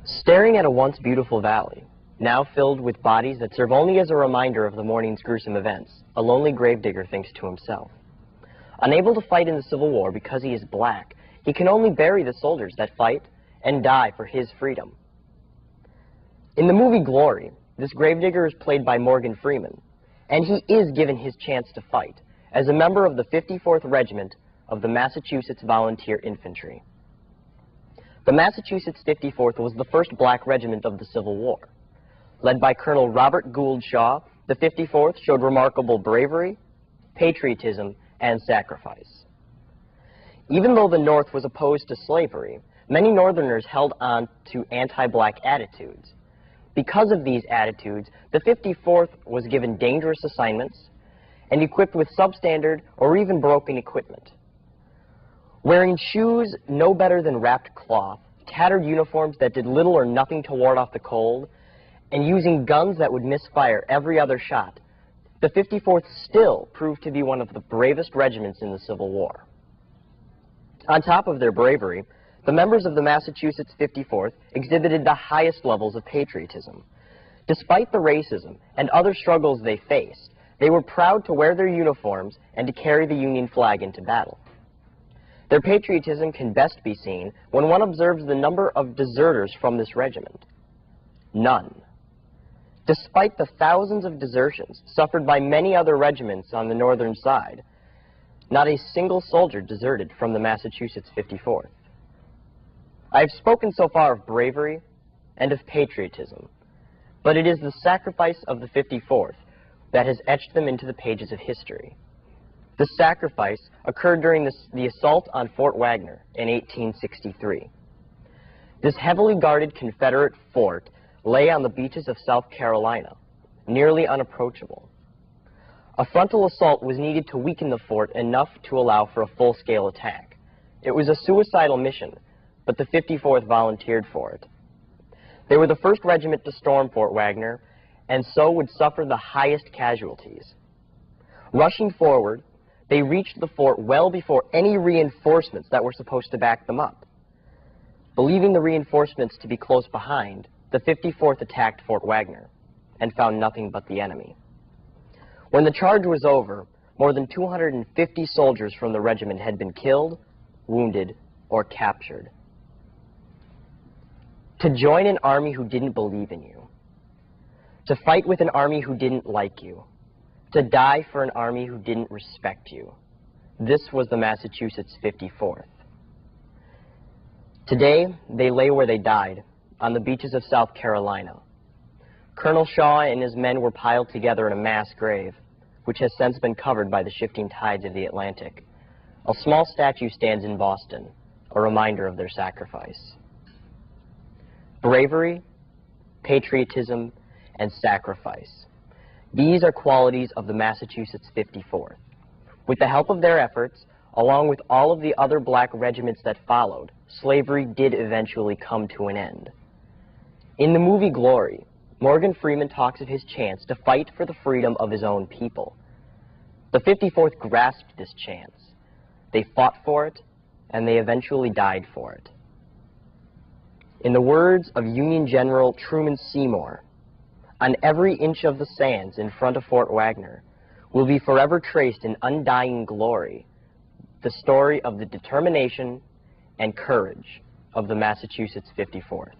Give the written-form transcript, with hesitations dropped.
Staring at a once beautiful valley, now filled with bodies that serve only as a reminder of the morning's gruesome events, a lonely gravedigger thinks to himself. Unable to fight in the Civil War because he is black, he can only bury the soldiers that fight and die for his freedom. In the movie Glory, this gravedigger is played by Morgan Freeman, and he is given his chance to fight as a member of the 54th Regiment of the Massachusetts Volunteer Infantry. The Massachusetts 54th was the first black regiment of the Civil War. Led by Colonel Robert Gould Shaw, the 54th showed remarkable bravery, patriotism, and sacrifice. Even though the North was opposed to slavery, many Northerners held on to anti-black attitudes. Because of these attitudes, the 54th was given dangerous assignments and equipped with substandard or even broken equipment. Wearing shoes no better than wrapped cloth, tattered uniforms that did little or nothing to ward off the cold, and using guns that would misfire every other shot, the 54th still proved to be one of the bravest regiments in the Civil War. On top of their bravery, the members of the Massachusetts 54th exhibited the highest levels of patriotism. Despite the racism and other struggles they faced, they were proud to wear their uniforms and to carry the Union flag into battle. Their patriotism can best be seen when one observes the number of deserters from this regiment. None. Despite the thousands of desertions suffered by many other regiments on the northern side, not a single soldier deserted from the Massachusetts 54th. I have spoken so far of bravery and of patriotism, but it is the sacrifice of the 54th that has etched them into the pages of history. The sacrifice occurred during the assault on Fort Wagner in 1863. This heavily guarded Confederate fort lay on the beaches of South Carolina, nearly unapproachable. A frontal assault was needed to weaken the fort enough to allow for a full-scale attack. It was a suicidal mission, but the 54th volunteered for it. They were the first regiment to storm Fort Wagner, and so would suffer the highest casualties. Rushing forward, they reached the fort well before any reinforcements that were supposed to back them up. Believing the reinforcements to be close behind, the 54th attacked Fort Wagner and found nothing but the enemy. When the charge was over, more than 250 soldiers from the regiment had been killed, wounded, or captured. To join an army who didn't believe in you, to fight with an army who didn't like you, to die for an army who didn't respect you. This was the Massachusetts 54th. Today, they lay where they died, on the beaches of South Carolina. Colonel Shaw and his men were piled together in a mass grave, which has since been covered by the shifting tides of the Atlantic. A small statue stands in Boston, a reminder of their sacrifice. Bravery, patriotism, and sacrifice. These are qualities of the Massachusetts 54th. With the help of their efforts, along with all of the other black regiments that followed, slavery did eventually come to an end. In the movie Glory, Morgan Freeman talks of his chance to fight for the freedom of his own people. The 54th grasped this chance. They fought for it, and they eventually died for it. In the words of Union General Truman Seymour, "On every inch of the sands in front of Fort Wagner will be forever traced in undying glory the story of the determination and courage of the Massachusetts 54th.